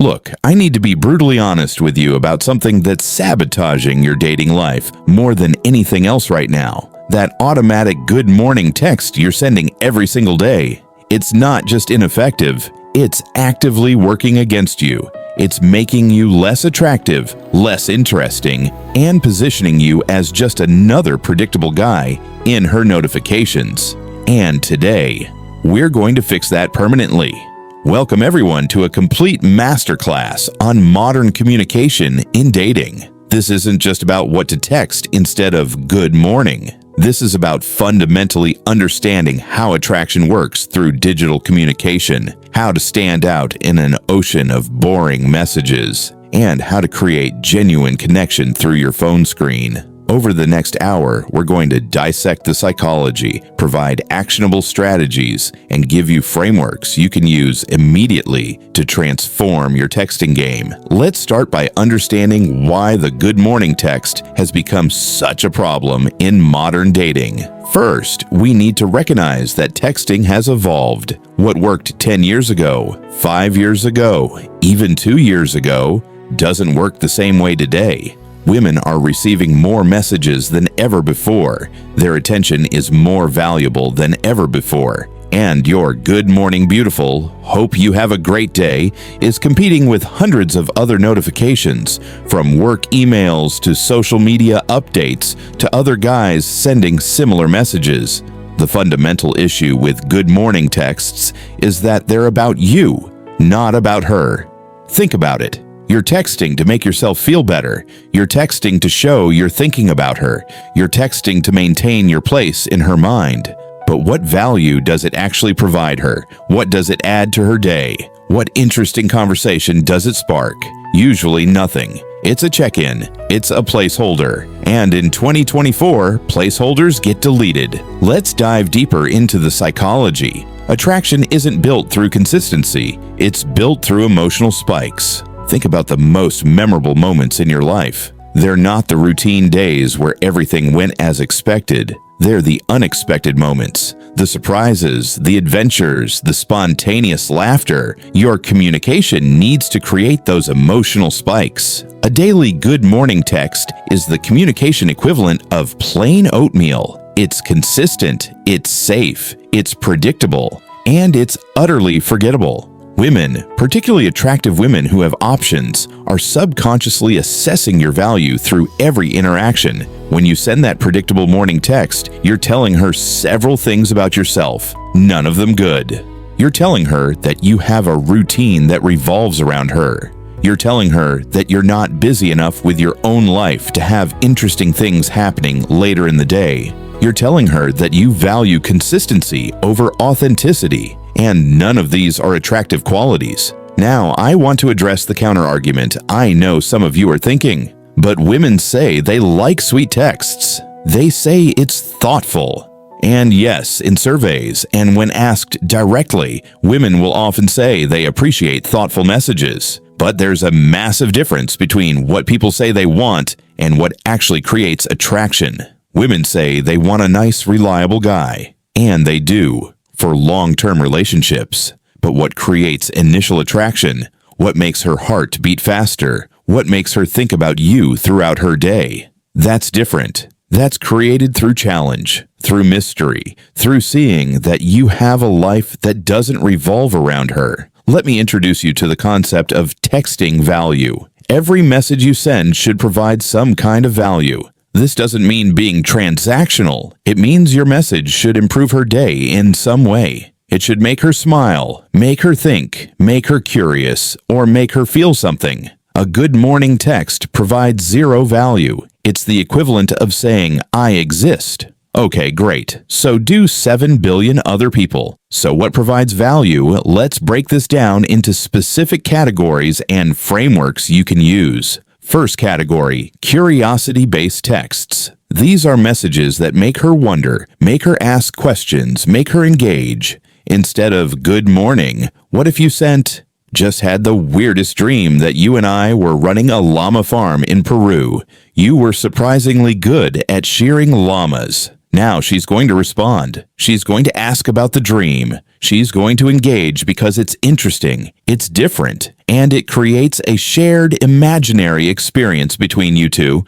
Look, I need to be brutally honest with you about something that's sabotaging your dating life more than anything else right now. That automatic good morning text you're sending every single day. It's not just ineffective, it's actively working against you. It's making you less attractive, less interesting, and positioning you as just another predictable guy in her notifications. And today, we're going to fix that permanently. Welcome everyone to a complete masterclass on modern communication in dating. This isn't just about what to text instead of good morning. This is about fundamentally understanding how attraction works through digital communication, how to stand out in an ocean of boring messages, and how to create genuine connection through your phone screen. Over the next hour, we're going to dissect the psychology, provide actionable strategies, and give you frameworks you can use immediately to transform your texting game. Let's start by understanding why the good morning text has become such a problem in modern dating. First, we need to recognize that texting has evolved. What worked 10 years ago, 5 years ago, even 2 years ago, doesn't work the same way today. Women are receiving more messages than ever before. Their attention is more valuable than ever before. And your good morning beautiful, hope you have a great day, is competing with hundreds of other notifications, from work emails to social media updates to other guys sending similar messages. The fundamental issue with good morning texts is that they're about you, not about her. Think about it. You're texting to make yourself feel better. You're texting to show you're thinking about her. You're texting to maintain your place in her mind. But what value does it actually provide her? What does it add to her day? What interesting conversation does it spark? Usually nothing. It's a check-in. It's a placeholder. And in 2024, placeholders get deleted. Let's dive deeper into the psychology. Attraction isn't built through consistency. It's built through emotional spikes. Think about the most memorable moments in your life. They're not the routine days where everything went as expected. They're the unexpected moments, the surprises, the adventures, the spontaneous laughter. Your communication needs to create those emotional spikes. A daily good morning text is the communication equivalent of plain oatmeal. It's consistent, it's safe, it's predictable, and it's utterly forgettable. Women, particularly attractive women who have options, are subconsciously assessing your value through every interaction. When you send that predictable morning text, you're telling her several things about yourself, none of them good. You're telling her that you have a routine that revolves around her. You're telling her that you're not busy enough with your own life to have interesting things happening later in the day. You're telling her that you value consistency over authenticity. And none of these are attractive qualities. Now, I want to address the counter-argument I know some of you are thinking. But women say they like sweet texts. They say it's thoughtful. And yes, in surveys, and when asked directly, women will often say they appreciate thoughtful messages. But there's a massive difference between what people say they want and what actually creates attraction. Women say they want a nice, reliable guy. And they do. For long-term relationships. But what creates initial attraction? What makes her heart beat faster? What makes her think about you throughout her day? That's different. That's created through challenge, through mystery, through seeing that you have a life that doesn't revolve around her. Let me introduce you to the concept of texting value. Every message you send should provide some kind of value. This doesn't mean being transactional. It means your message should improve her day in some way. It should make her smile, make her think, make her curious, or make her feel something. A good morning text provides zero value. It's the equivalent of saying, "I exist." Okay, great. So do 7 billion other people. So what provides value? Let's break this down into specific categories and frameworks you can use. First category, curiosity-based texts. These are messages that make her wonder, make her ask questions, make her engage. Instead of "good morning," what if you sent, "Just had the weirdest dream that you and I were running a llama farm in Peru. You were surprisingly good at shearing llamas." Now she's going to respond. She's going to ask about the dream. She's going to engage because it's interesting, it's different, and it creates a shared imaginary experience between you two.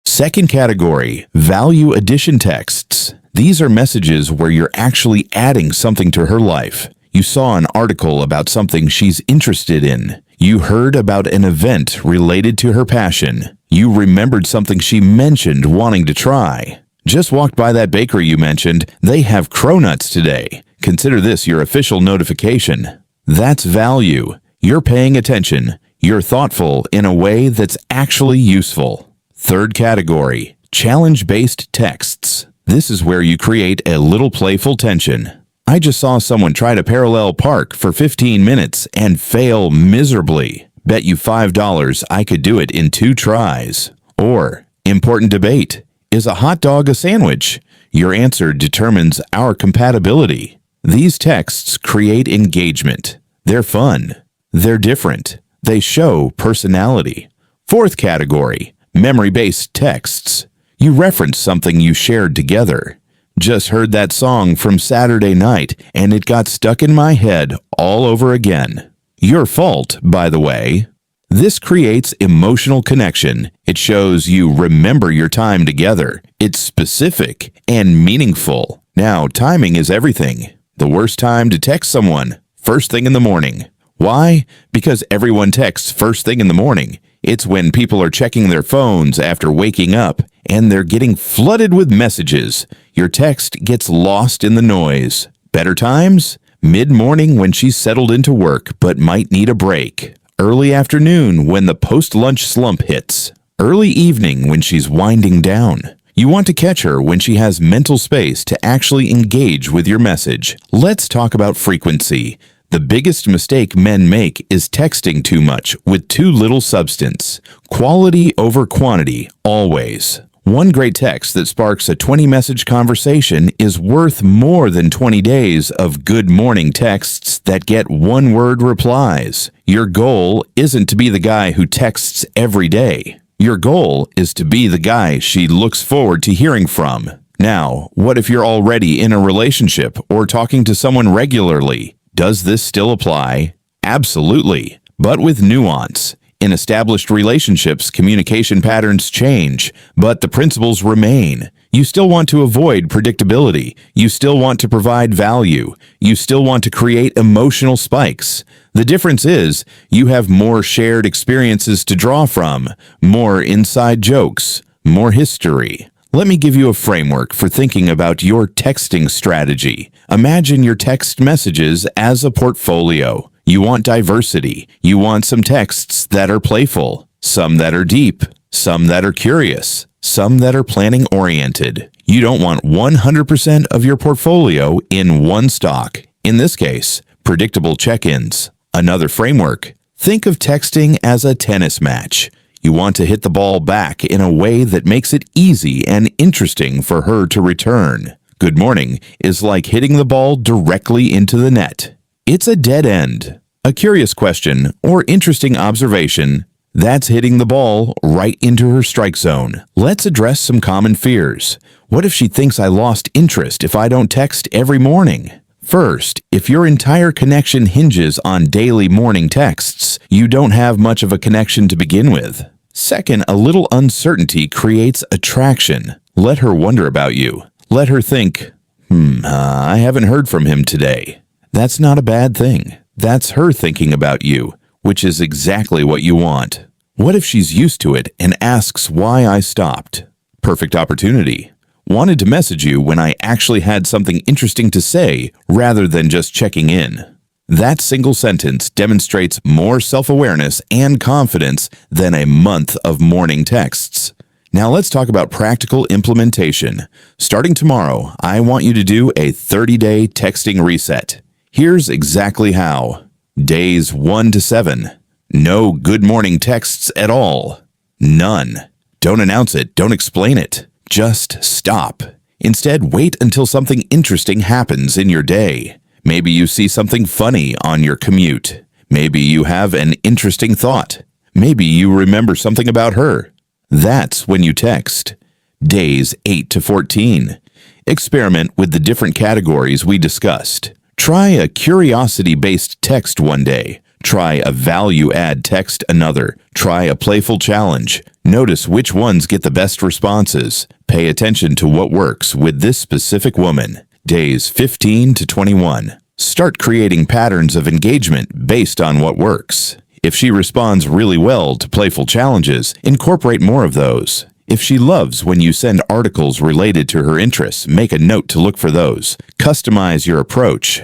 Second category, value addition texts. These are messages where you're actually adding something to her life. You saw an article about something she's interested in. You heard about an event related to her passion. You remembered something she mentioned wanting to try. Just walked by that bakery you mentioned. They have cronuts today. Consider this your official notification. That's value. You're paying attention. You're thoughtful in a way that's actually useful. Third category, challenge-based texts. This is where you create a little playful tension. I just saw someone try to parallel park for 15 minutes and fail miserably. Bet you $5 I could do it in 2 tries. Or, important debate. Is a hot dog a sandwich? Your answer determines our compatibility. These texts create engagement. They're fun. They're different. They show personality. Fourth category, memory-based texts. You reference something you shared together. Just heard that song from Saturday night, and it got stuck in my head all over again. Your fault, by the way. This creates emotional connection. It shows you remember your time together. It's specific and meaningful. Now, timing is everything. The worst time to text someone, first thing in the morning. Why? Because everyone texts first thing in the morning. It's when people are checking their phones after waking up, and they're getting flooded with messages. Your text gets lost in the noise. Better times? Mid-morning when she's settled into work but might need a break. Early afternoon when the post-lunch slump hits. Early evening when she's winding down. You want to catch her when she has mental space to actually engage with your message. Let's talk about frequency. The biggest mistake men make is texting too much with too little substance. Quality over quantity, always. One great text that sparks a 20-message conversation is worth more than 20 days of good morning texts that get one-word replies. Your goal isn't to be the guy who texts every day. Your goal is to be the guy she looks forward to hearing from. Now, what if you're already in a relationship or talking to someone regularly? Does this still apply? Absolutely, but with nuance. In established relationships, communication patterns change, but the principles remain. You still want to avoid predictability. You still want to provide value. You still want to create emotional spikes. The difference is, you have more shared experiences to draw from, more inside jokes, more history. Let me give you a framework for thinking about your texting strategy. Imagine your text messages as a portfolio. You want diversity. You want some texts that are playful, some that are deep, some that are curious, some that are planning-oriented. You don't want 100% of your portfolio in one stock. In this case, predictable check-ins. Another framework. Think of texting as a tennis match. You want to hit the ball back in a way that makes it easy and interesting for her to return. Good morning is like hitting the ball directly into the net. It's a dead end. A curious question or interesting observation, that's hitting the ball right into her strike zone. Let's address some common fears. What if she thinks I lost interest if I don't text every morning? First, if your entire connection hinges on daily morning texts, you don't have much of a connection to begin with. Second, a little uncertainty creates attraction. Let her wonder about you. Let her think, I haven't heard from him today. That's not a bad thing. That's her thinking about you, which is exactly what you want. What if she's used to it and asks why I stopped? Perfect opportunity. Wanted to message you when I actually had something interesting to say rather than just checking in. That single sentence demonstrates more self-awareness and confidence than a month of morning texts. Now let's talk about practical implementation. Starting tomorrow, I want you to do a 30-day texting reset. Here's exactly how. Days 1 to 7. No good morning texts at all. None. Don't announce it. Don't explain it. Just stop. Instead, wait until something interesting happens in your day. Maybe you see something funny on your commute. Maybe you have an interesting thought. Maybe you remember something about her. That's when you text. Days 8 to 14. Experiment with the different categories we discussed. Try a curiosity-based text one day. Try a value-add text another. Try a playful challenge. Notice which ones get the best responses. Pay attention to what works with this specific woman. Days 15 to 21. Start creating patterns of engagement based on what works. If she responds really well to playful challenges, incorporate more of those. If she loves when you send articles related to her interests, make a note to look for those. Customize your approach.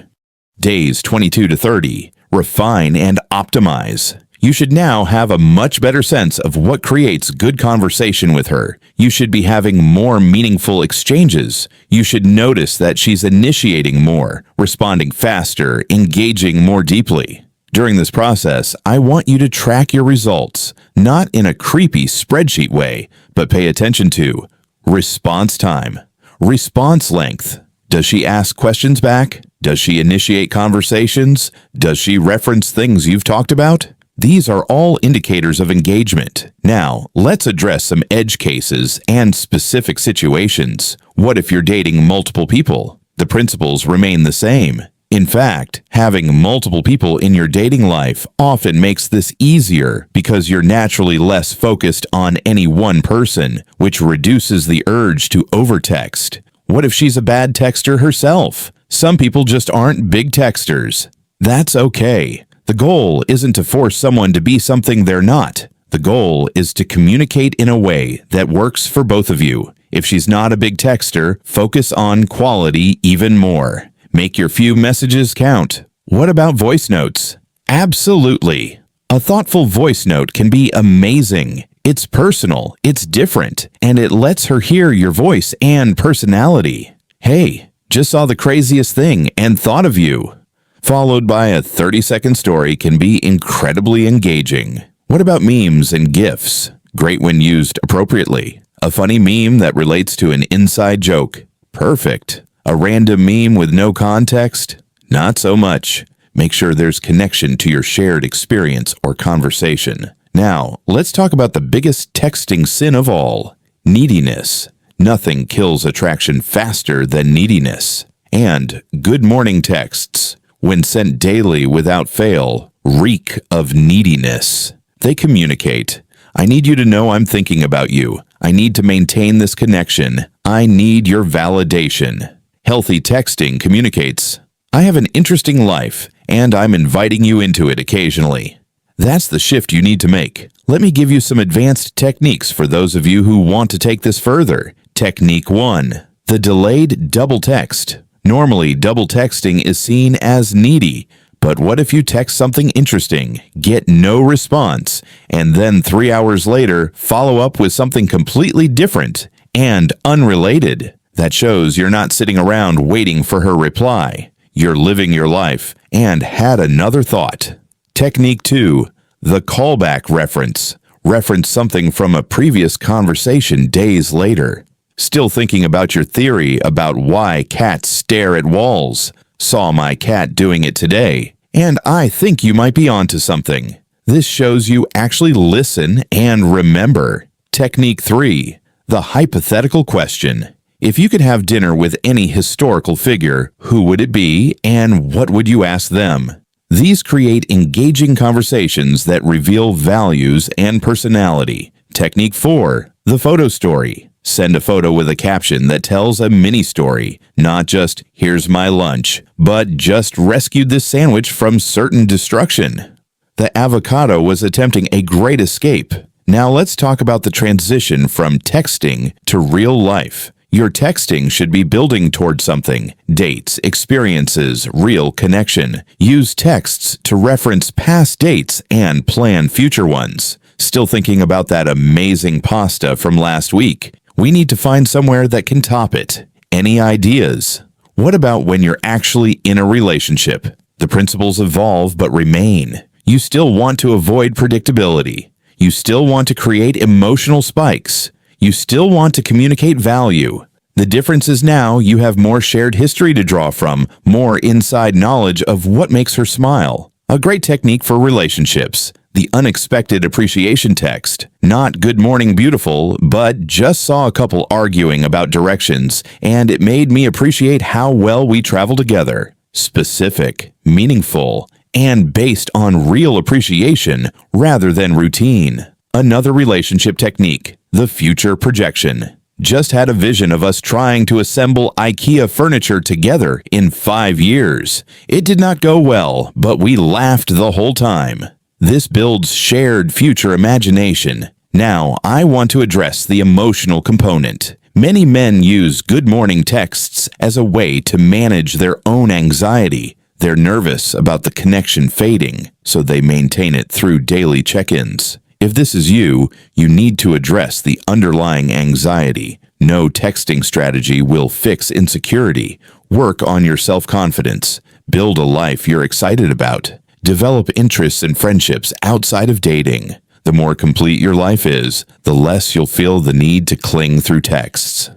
Days 22 to 30. Refine and optimize. You should now have a much better sense of what creates good conversation with her. You should be having more meaningful exchanges. You should notice that she's initiating more, responding faster, engaging more deeply. During this process, I want you to track your results, not in a creepy spreadsheet way, but pay attention to response time, response length. Does she ask questions back? Does she initiate conversations? Does she reference things you've talked about? These are all indicators of engagement. Now, let's address some edge cases and specific situations. What if you're dating multiple people? The principles remain the same. In fact, having multiple people in your dating life often makes this easier because you're naturally less focused on any one person, which reduces the urge to overtext. What if she's a bad texter herself? Some people just aren't big texters. That's okay. The goal isn't to force someone to be something they're not. The goal is to communicate in a way that works for both of you. If she's not a big texter, focus on quality even more. Make your few messages count. What about voice notes? Absolutely. A thoughtful voice note can be amazing. It's personal, it's different, and it lets her hear your voice and personality. Hey, just saw the craziest thing and thought of you. Followed by a 30-second story can be incredibly engaging. What about memes and GIFs? Great when used appropriately. A funny meme that relates to an inside joke. Perfect. A random meme with no context? Not so much. Make sure there's connection to your shared experience or conversation. Now, let's talk about the biggest texting sin of all, neediness. Nothing kills attraction faster than neediness. And good morning texts, when sent daily without fail, reek of neediness. They communicate. I need you to know I'm thinking about you. I need to maintain this connection. I need your validation. Healthy texting communicates, I have an interesting life, and I'm inviting you into it occasionally. That's the shift you need to make. Let me give you some advanced techniques for those of you who want to take this further. Technique 1. The delayed double text. Normally, double texting is seen as needy, but what if you text something interesting, get no response, and then 3 hours later follow up with something completely different and unrelated? That shows you're not sitting around waiting for her reply. You're living your life and had another thought. Technique 2. The callback reference. Reference something from a previous conversation days later. Still thinking about your theory about why cats stare at walls. Saw my cat doing it today, and I think you might be onto something. This shows you actually listen and remember. Technique 3. The hypothetical question. If you could have dinner with any historical figure, who would it be and what would you ask them? These create engaging conversations that reveal values and personality. Technique 4. The photo story. Send a photo with a caption that tells a mini story, not just, here's my lunch, but just rescued this sandwich from certain destruction. The avocado was attempting a great escape. Now let's talk about the transition from texting to real life. Your texting should be building toward something. Dates, experiences, real connection. Use texts to reference past dates and plan future ones. Still thinking about that amazing pasta from last week? We need to find somewhere that can top it. Any ideas? What about when you're actually in a relationship? The principles evolve but remain. You still want to avoid predictability. You still want to create emotional spikes. You still want to communicate value. The difference is now you have more shared history to draw from, more inside knowledge of what makes her smile. A great technique for relationships. The unexpected appreciation text. Not "Good morning, beautiful," but just saw a couple arguing about directions, and it made me appreciate how well we travel together. Specific, meaningful, and based on real appreciation rather than routine. Another relationship technique, the future projection. Just had a vision of us trying to assemble IKEA furniture together in 5 years. It did not go well, but we laughed the whole time. This builds shared future imagination. Now, I want to address the emotional component. Many men use good morning texts as a way to manage their own anxiety. They're nervous about the connection fading, so they maintain it through daily check-ins. If this is you, you need to address the underlying anxiety. No texting strategy will fix insecurity. Work on your self-confidence. Build a life you're excited about. Develop interests and friendships outside of dating. The more complete your life is, the less you'll feel the need to cling through texts.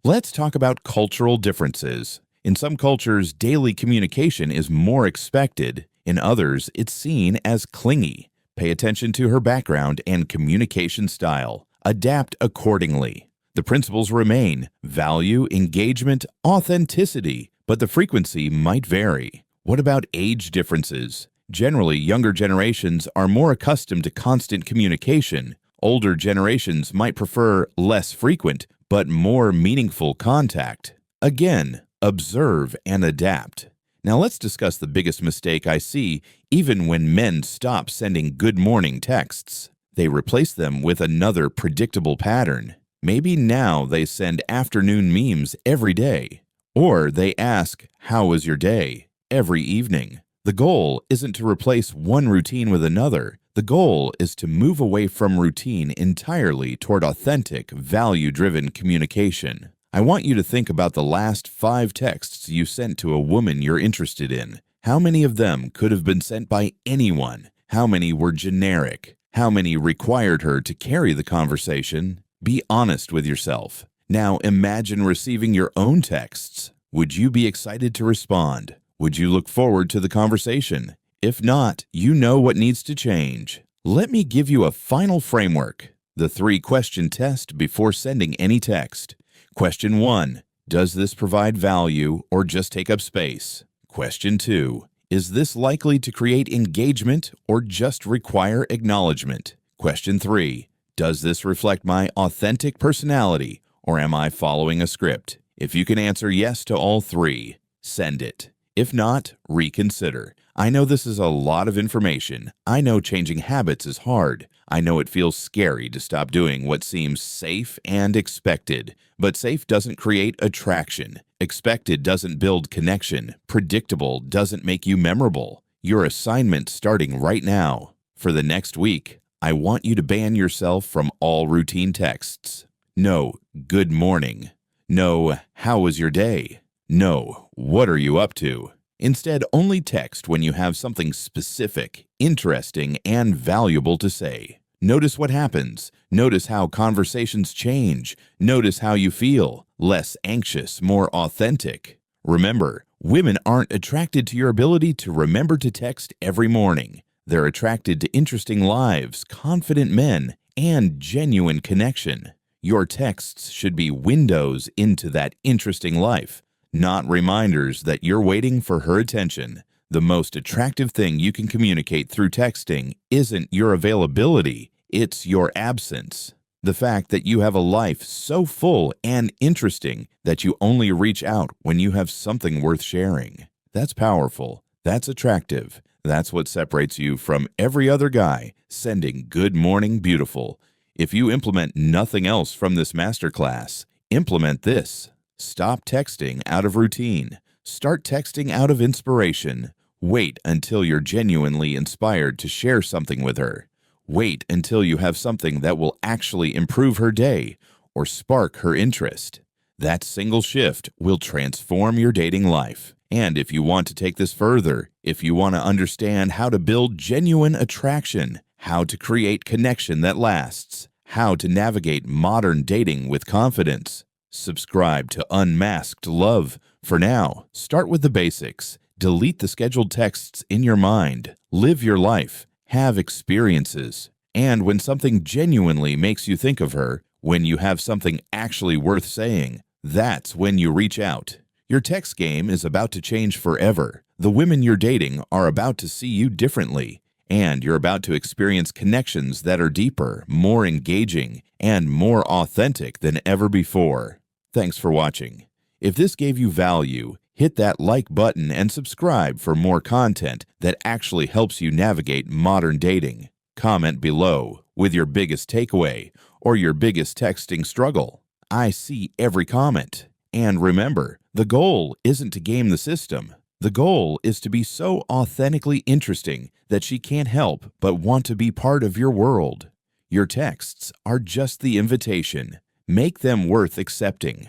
Let's talk about cultural differences. In some cultures, daily communication is more expected. In others, it's seen as clingy. Pay attention to her background and communication style. Adapt accordingly. The principles remain: value, engagement, authenticity, but the frequency might vary. What about age differences? Generally, younger generations are more accustomed to constant communication. Older generations might prefer less frequent, but more meaningful contact. Again, observe and adapt. Now let's discuss the biggest mistake I see even when men stop sending good morning texts. They replace them with another predictable pattern. Maybe now they send afternoon memes every day. Or they ask, "How was your day?" every evening. The goal isn't to replace one routine with another. The goal is to move away from routine entirely toward authentic, value-driven communication. I want you to think about the last 5 texts you sent to a woman you're interested in. How many of them could have been sent by anyone? How many were generic? How many required her to carry the conversation? Be honest with yourself. Now imagine receiving your own texts. Would you be excited to respond? Would you look forward to the conversation? If not, you know what needs to change. Let me give you a final framework. The 3-question test before sending any text. Question 1. Does this provide value or just take up space? Question 2. Is this likely to create engagement or just require acknowledgement? Question 3. Does this reflect my authentic personality or am I following a script? If you can answer yes to all 3, send it. If not, reconsider. I know this is a lot of information. I know changing habits is hard. I know it feels scary to stop doing what seems safe and expected. But safe doesn't create attraction. Expected doesn't build connection. Predictable doesn't make you memorable. Your assignment starting right now. For the next week, I want you to ban yourself from all routine texts. No, "Good morning." No, "How was your day?" No, "What are you up to?" Instead, only text when you have something specific, interesting, and valuable to say. Notice what happens. Notice how conversations change. Notice how you feel. Less anxious, more authentic. Remember, women aren't attracted to your ability to remember to text every morning. They're attracted to interesting lives, confident men, and genuine connection. Your texts should be windows into that interesting life, not reminders that you're waiting for her attention. The most attractive thing you can communicate through texting isn't your availability, it's your absence. The fact that you have a life so full and interesting that you only reach out when you have something worth sharing. That's powerful. That's attractive. That's what separates you from every other guy sending "Good morning, beautiful." If you implement nothing else from this masterclass, implement this. Stop texting out of routine. Start texting out of inspiration. Wait until you're genuinely inspired to share something with her. Wait until you have something that will actually improve her day or spark her interest. That single shift will transform your dating life. And if you want to take this further, if you want to understand how to build genuine attraction, how to create connection that lasts, how to navigate modern dating with confidence, subscribe to Unmasked Love. For now, start with the basics. Delete the scheduled texts in your mind. Live your life. have experiences, and when something genuinely makes you think of her, when you have something actually worth saying, that's when you reach out. Your text game is about to change forever. The women you're dating are about to see you differently, and you're about to experience connections that are deeper, more engaging, and more authentic than ever before. Thanks for watching. If this gave you value, hit that like button and subscribe for more content that actually helps you navigate modern dating. Comment below with your biggest takeaway or your biggest texting struggle. I see every comment. And remember, the goal isn't to game the system. The goal is to be so authentically interesting that she can't help but want to be part of your world. Your texts are just the invitation. Make them worth accepting.